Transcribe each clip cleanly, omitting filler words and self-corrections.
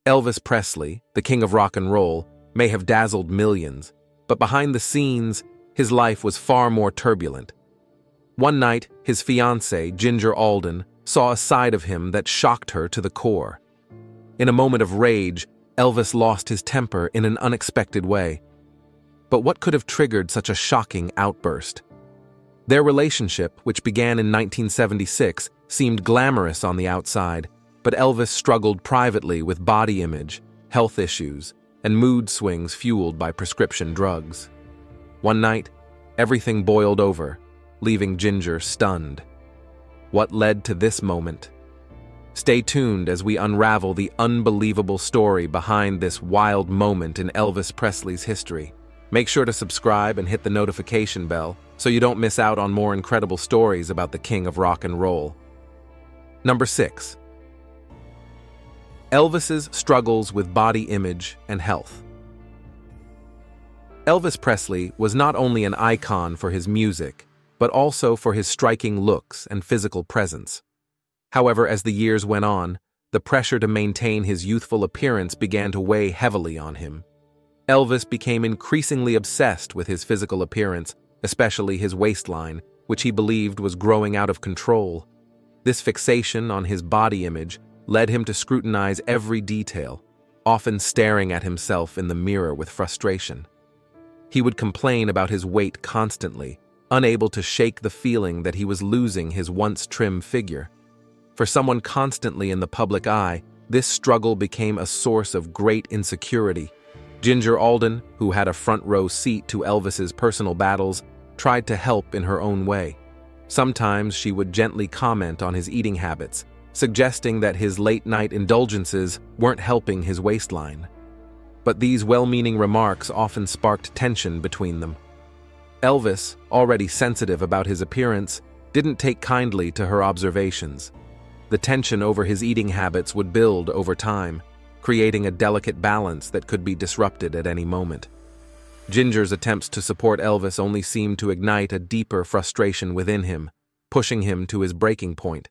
Elvis Presley, the king of rock and roll, may have dazzled millions, but behind the scenes, his life was far more turbulent. One night, his fiancée, Ginger Alden, saw a side of him that shocked her to the core. In a moment of rage, Elvis lost his temper in an unexpected way. But what could have triggered such a shocking outburst? Their relationship, which began in 1976, seemed glamorous on the outside, but Elvis struggled privately with body image, health issues, and mood swings fueled by prescription drugs. One night, everything boiled over, leaving Ginger stunned. What led to this moment? Stay tuned as we unravel the unbelievable story behind this wild moment in Elvis Presley's history. Make sure to subscribe and hit the notification bell so you don't miss out on more incredible stories about the king of rock and roll. Number 6. Elvis's struggles with body image and health. Elvis Presley was not only an icon for his music, but also for his striking looks and physical presence. However, as the years went on, the pressure to maintain his youthful appearance began to weigh heavily on him. Elvis became increasingly obsessed with his physical appearance, especially his waistline, which he believed was growing out of control. This fixation on his body image led him to scrutinize every detail, often staring at himself in the mirror with frustration. He would complain about his weight constantly, unable to shake the feeling that he was losing his once trim figure. For someone constantly in the public eye, this struggle became a source of great insecurity. Ginger Alden, who had a front-row seat to Elvis's personal battles, tried to help in her own way. Sometimes she would gently comment on his eating habits, suggesting that his late-night indulgences weren't helping his waistline. But these well-meaning remarks often sparked tension between them. Elvis, already sensitive about his appearance, didn't take kindly to her observations. The tension over his eating habits would build over time, creating a delicate balance that could be disrupted at any moment. Ginger's attempts to support Elvis only seemed to ignite a deeper frustration within him, pushing him to his breaking point.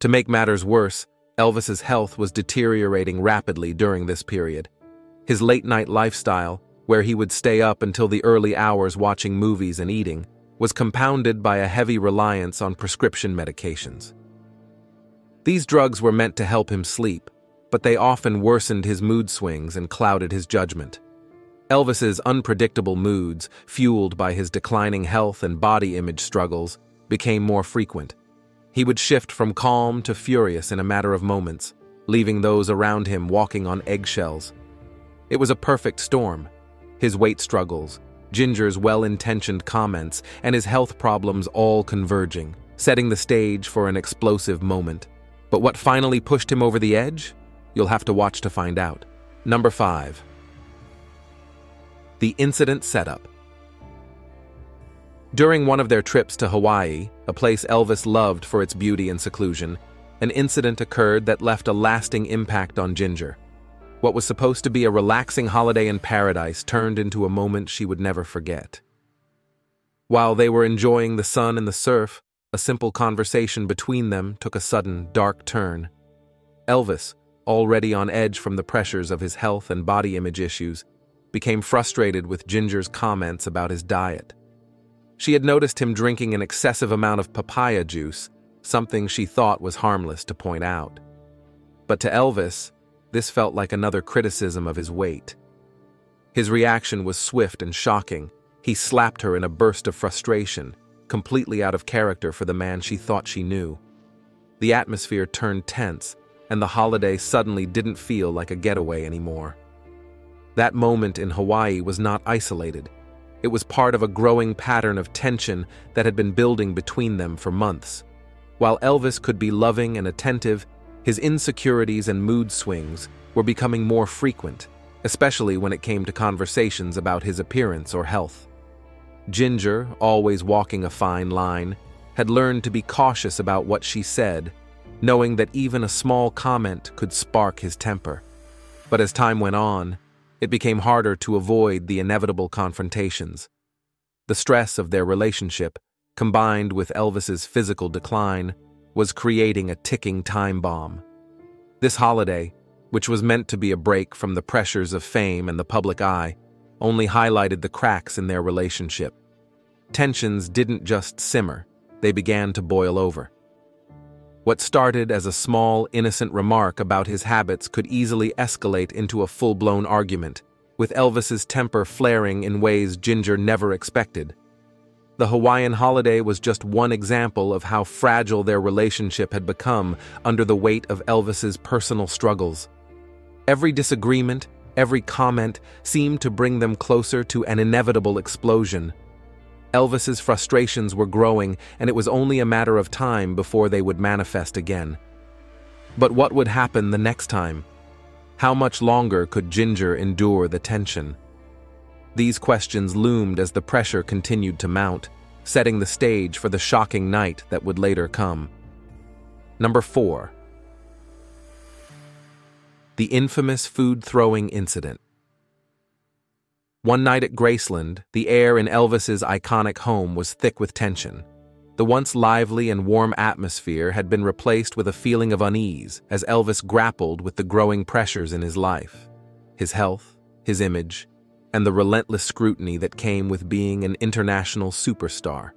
To make matters worse, Elvis's health was deteriorating rapidly during this period. His late-night lifestyle, where he would stay up until the early hours watching movies and eating, was compounded by a heavy reliance on prescription medications. These drugs were meant to help him sleep, but they often worsened his mood swings and clouded his judgment. Elvis's unpredictable moods, fueled by his declining health and body image struggles, became more frequent. He would shift from calm to furious in a matter of moments, leaving those around him walking on eggshells. It was a perfect storm. His weight struggles, Ginger's well-intentioned comments, and his health problems all converging, setting the stage for an explosive moment. But what finally pushed him over the edge? You'll have to watch to find out. Number 5. The incident setup. During one of their trips to Hawaii, a place Elvis loved for its beauty and seclusion, an incident occurred that left a lasting impact on Ginger. What was supposed to be a relaxing holiday in paradise turned into a moment she would never forget. While they were enjoying the sun and the surf, a simple conversation between them took a sudden, dark turn. Elvis, already on edge from the pressures of his health and body image issues, became frustrated with Ginger's comments about his diet. She had noticed him drinking an excessive amount of papaya juice, something she thought was harmless to point out. But to Elvis, this felt like another criticism of his weight. His reaction was swift and shocking. He slapped her in a burst of frustration, completely out of character for the man she thought she knew. The atmosphere turned tense, and the holiday suddenly didn't feel like a getaway anymore. That moment in Hawaii was not isolated. It was part of a growing pattern of tension that had been building between them for months. While Elvis could be loving and attentive, his insecurities and mood swings were becoming more frequent, especially when it came to conversations about his appearance or health. Ginger, always walking a fine line, had learned to be cautious about what she said, knowing that even a small comment could spark his temper. But as time went on, it became harder to avoid the inevitable confrontations. The stress of their relationship, combined with Elvis's physical decline, was creating a ticking time bomb. This holiday, which was meant to be a break from the pressures of fame and the public eye, only highlighted the cracks in their relationship. Tensions didn't just simmer, they began to boil over. What started as a small, innocent remark about his habits could easily escalate into a full-blown argument, with Elvis's temper flaring in ways Ginger never expected. The Hawaiian holiday was just one example of how fragile their relationship had become under the weight of Elvis's personal struggles. Every disagreement, every comment seemed to bring them closer to an inevitable explosion. Elvis's frustrations were growing, and it was only a matter of time before they would manifest again. But what would happen the next time? How much longer could Ginger endure the tension? These questions loomed as the pressure continued to mount, setting the stage for the shocking night that would later come. Number 4. The infamous food-throwing incident. One night at Graceland, the air in Elvis's iconic home was thick with tension. The once lively and warm atmosphere had been replaced with a feeling of unease as Elvis grappled with the growing pressures in his life, his health, his image, and the relentless scrutiny that came with being an international superstar.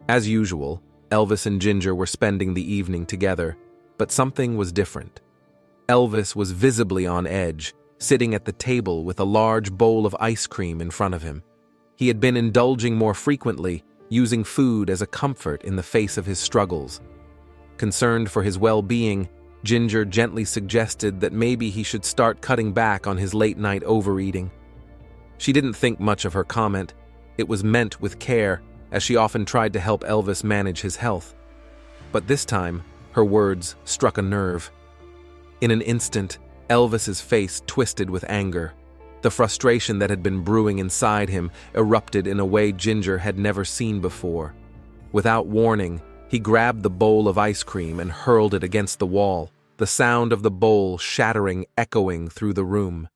As usual, Elvis and Ginger were spending the evening together, but something was different. Elvis was visibly on edge, sitting at the table with a large bowl of ice cream in front of him. He had been indulging more frequently, using food as a comfort in the face of his struggles. Concerned for his well-being, Ginger gently suggested that maybe he should start cutting back on his late-night overeating. She didn't think much of her comment. It was meant with care, as she often tried to help Elvis manage his health. But this time, her words struck a nerve. In an instant, Elvis's face twisted with anger. The frustration that had been brewing inside him erupted in a way Ginger had never seen before. Without warning, he grabbed the bowl of ice cream and hurled it against the wall, the sound of the bowl shattering, echoing through the room.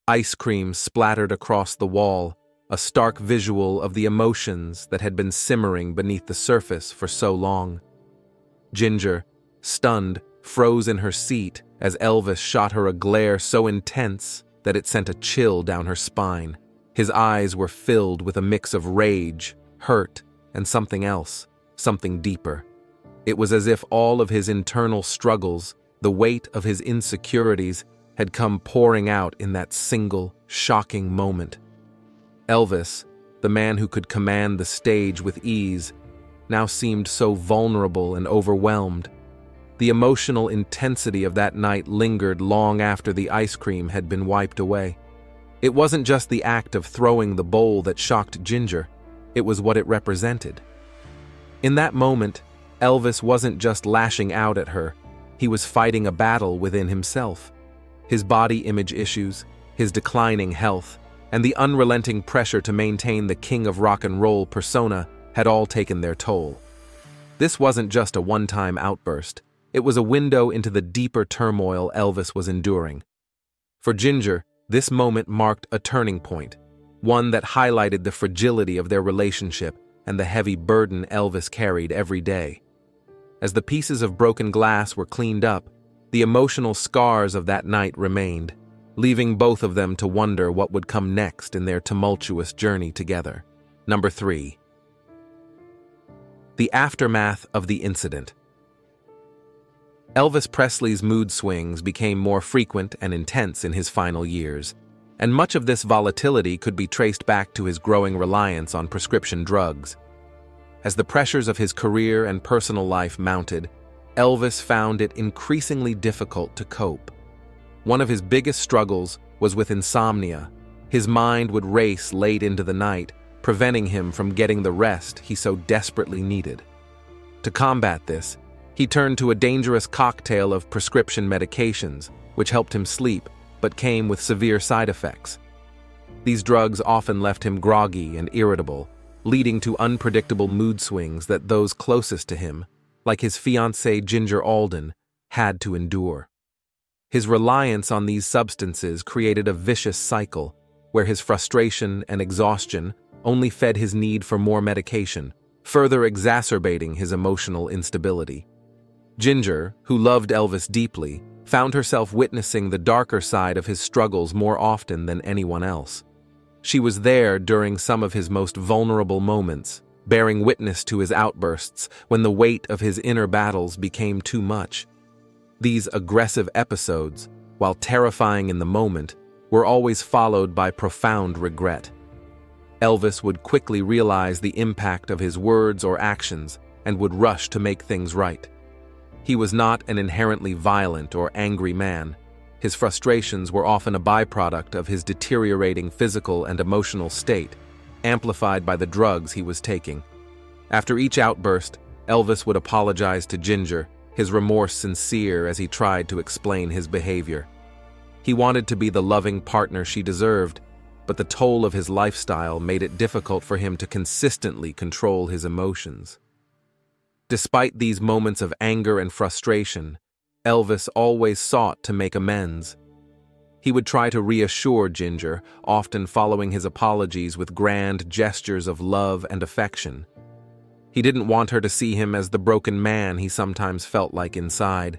Ice cream splattered across the wall, a stark visual of the emotions that had been simmering beneath the surface for so long. Ginger, stunned, froze in her seat as Elvis shot her a glare so intense that it sent a chill down her spine. His eyes were filled with a mix of rage, hurt, and something else, something deeper. It was as if all of his internal struggles, the weight of his insecurities, had come pouring out in that single, shocking moment. Elvis, the man who could command the stage with ease, now seemed so vulnerable and overwhelmed. The emotional intensity of that night lingered long after the ice cream had been wiped away. It wasn't just the act of throwing the bowl that shocked Ginger, it was what it represented. In that moment, Elvis wasn't just lashing out at her, he was fighting a battle within himself. His body image issues, his declining health, and the unrelenting pressure to maintain the king of rock and roll persona had all taken their toll. This wasn't just a one-time outburst. It was a window into the deeper turmoil Elvis was enduring. For Ginger, this moment marked a turning point, one that highlighted the fragility of their relationship and the heavy burden Elvis carried every day. As the pieces of broken glass were cleaned up, the emotional scars of that night remained, leaving both of them to wonder what would come next in their tumultuous journey together. Number 3. The aftermath of the incident. Elvis Presley's mood swings became more frequent and intense in his final years, and much of this volatility could be traced back to his growing reliance on prescription drugs. As the pressures of his career and personal life mounted, Elvis found it increasingly difficult to cope. One of his biggest struggles was with insomnia. His mind would race late into the night, preventing him from getting the rest he so desperately needed. To combat this, he turned to a dangerous cocktail of prescription medications, which helped him sleep, but came with severe side effects. These drugs often left him groggy and irritable, leading to unpredictable mood swings that those closest to him, like his fiancée Ginger Alden, had to endure. His reliance on these substances created a vicious cycle, where his frustration and exhaustion only fed his need for more medication, further exacerbating his emotional instability. Ginger, who loved Elvis deeply, found herself witnessing the darker side of his struggles more often than anyone else. She was there during some of his most vulnerable moments, bearing witness to his outbursts when the weight of his inner battles became too much. These aggressive episodes, while terrifying in the moment, were always followed by profound regret. Elvis would quickly realize the impact of his words or actions and would rush to make things right. He was not an inherently violent or angry man. His frustrations were often a byproduct of his deteriorating physical and emotional state, amplified by the drugs he was taking. After each outburst, Elvis would apologize to Ginger, his remorse sincere as he tried to explain his behavior. He wanted to be the loving partner she deserved, but the toll of his lifestyle made it difficult for him to consistently control his emotions. Despite these moments of anger and frustration, Elvis always sought to make amends. He would try to reassure Ginger, often following his apologies with grand gestures of love and affection. He didn't want her to see him as the broken man he sometimes felt like inside.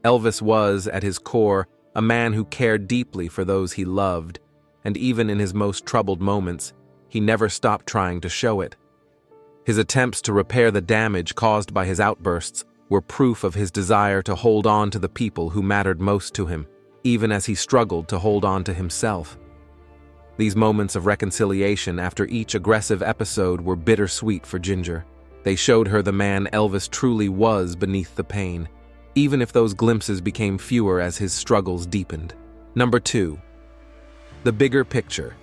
Elvis was, at his core, a man who cared deeply for those he loved, and even in his most troubled moments, he never stopped trying to show it. His attempts to repair the damage caused by his outbursts were proof of his desire to hold on to the people who mattered most to him, even as he struggled to hold on to himself. These moments of reconciliation after each aggressive episode were bittersweet for Ginger. They showed her the man Elvis truly was beneath the pain, even if those glimpses became fewer as his struggles deepened. Number 2. The bigger picture.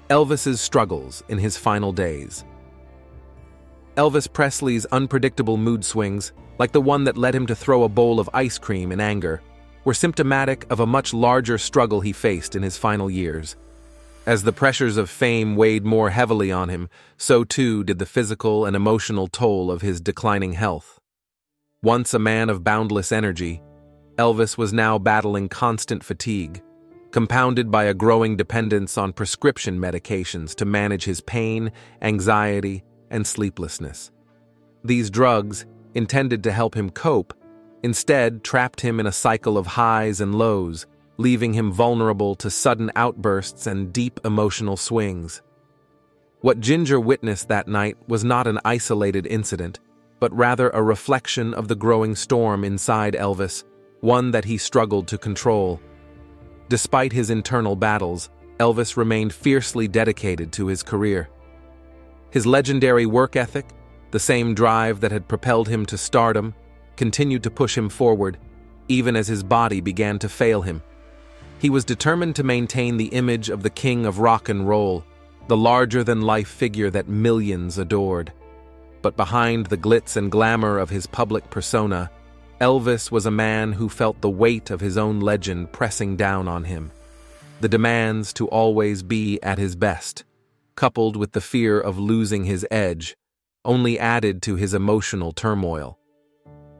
Elvis's struggles in his final days. Elvis Presley's unpredictable mood swings, like the one that led him to throw a bowl of ice cream in anger, were symptomatic of a much larger struggle he faced in his final years. As the pressures of fame weighed more heavily on him, so too did the physical and emotional toll of his declining health. Once a man of boundless energy, Elvis was now battling constant fatigue, compounded by a growing dependence on prescription medications to manage his pain, anxiety, and sleeplessness. These drugs, intended to help him cope, instead trapped him in a cycle of highs and lows, leaving him vulnerable to sudden outbursts and deep emotional swings. What Ginger witnessed that night was not an isolated incident, but rather a reflection of the growing storm inside Elvis, one that he struggled to control. Despite his internal battles, Elvis remained fiercely dedicated to his career. His legendary work ethic, the same drive that had propelled him to stardom, continued to push him forward, even as his body began to fail him. He was determined to maintain the image of the king of rock and roll, the larger-than-life figure that millions adored. But behind the glitz and glamour of his public persona, Elvis was a man who felt the weight of his own legend pressing down on him. The demands to always be at his best, coupled with the fear of losing his edge, only added to his emotional turmoil.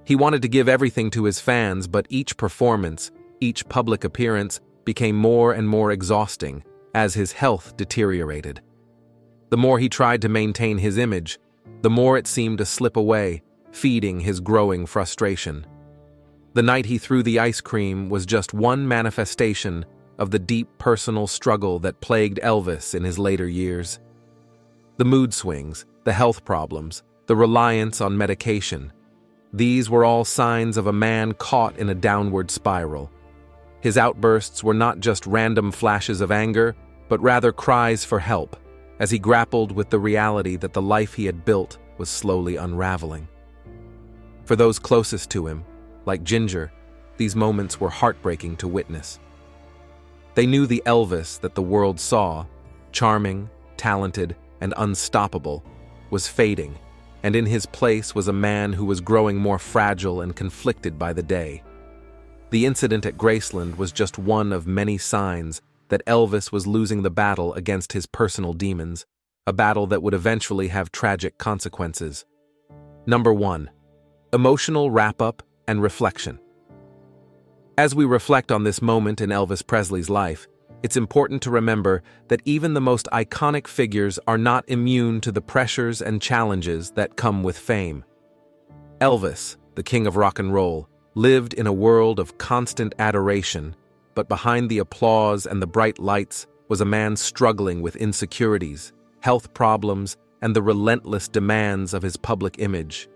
He wanted to give everything to his fans, but each performance, each public appearance, became more and more exhausting as his health deteriorated. The more he tried to maintain his image, the more it seemed to slip away, feeding his growing frustration. The night he threw the ice cream was just one manifestation of the deep personal struggle that plagued Elvis in his later years. The mood swings, the health problems, the reliance on medication. These were all signs of a man caught in a downward spiral. His outbursts were not just random flashes of anger, but rather cries for help, as he grappled with the reality that the life he had built was slowly unraveling. For those closest to him, like Ginger, these moments were heartbreaking to witness. They knew the Elvis that the world saw, charming, talented, and unstoppable, was fading, and in his place was a man who was growing more fragile and conflicted by the day. The incident at Graceland was just one of many signs that Elvis was losing the battle against his personal demons, a battle that would eventually have tragic consequences. Number 1. Emotional wrap-up and reflection. As we reflect on this moment in Elvis Presley's life, it's important to remember that even the most iconic figures are not immune to the pressures and challenges that come with fame. Elvis, the king of rock and roll, lived in a world of constant adoration, but behind the applause and the bright lights was a man struggling with insecurities, health problems, and the relentless demands of his public image.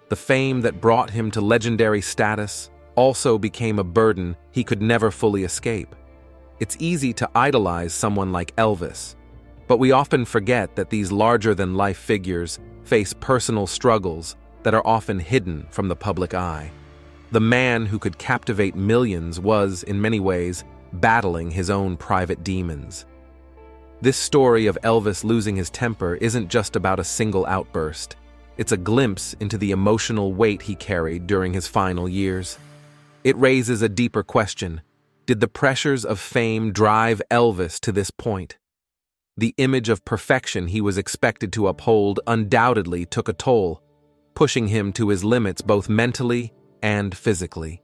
The fame that brought him to legendary status also became a burden he could never fully escape. It's easy to idolize someone like Elvis, but we often forget that these larger-than-life figures face personal struggles that are often hidden from the public eye. The man who could captivate millions was, in many ways, battling his own private demons. This story of Elvis losing his temper isn't just about a single outburst. It's a glimpse into the emotional weight he carried during his final years. It raises a deeper question. Did the pressures of fame drive Elvis to this point? The image of perfection he was expected to uphold undoubtedly took a toll, pushing him to his limits both mentally and physically.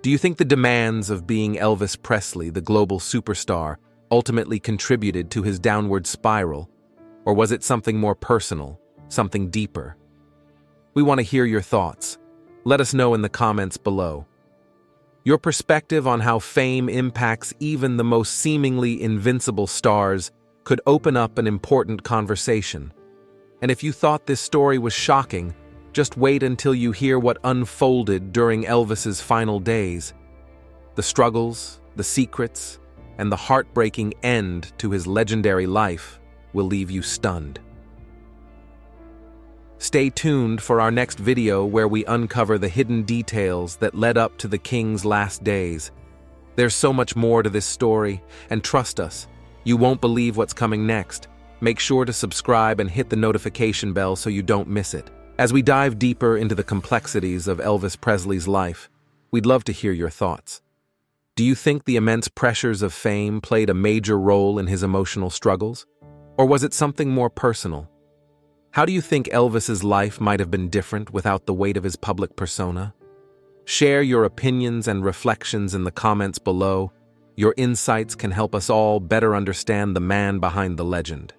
Do you think the demands of being Elvis Presley, the global superstar, ultimately contributed to his downward spiral? Or was it something more personal, something deeper? We want to hear your thoughts. Let us know in the comments below. Your perspective on how fame impacts even the most seemingly invincible stars could open up an important conversation. And if you thought this story was shocking, just wait until you hear what unfolded during Elvis's final days. The struggles, the secrets, and the heartbreaking end to his legendary life will leave you stunned. Stay tuned for our next video where we uncover the hidden details that led up to the king's last days. There's so much more to this story, and trust us, you won't believe what's coming next. Make sure to subscribe and hit the notification bell so you don't miss it. As we dive deeper into the complexities of Elvis Presley's life, we'd love to hear your thoughts. Do you think the immense pressures of fame played a major role in his emotional struggles? Or was it something more personal? How do you think Elvis's life might have been different without the weight of his public persona? Share your opinions and reflections in the comments below. Your insights can help us all better understand the man behind the legend.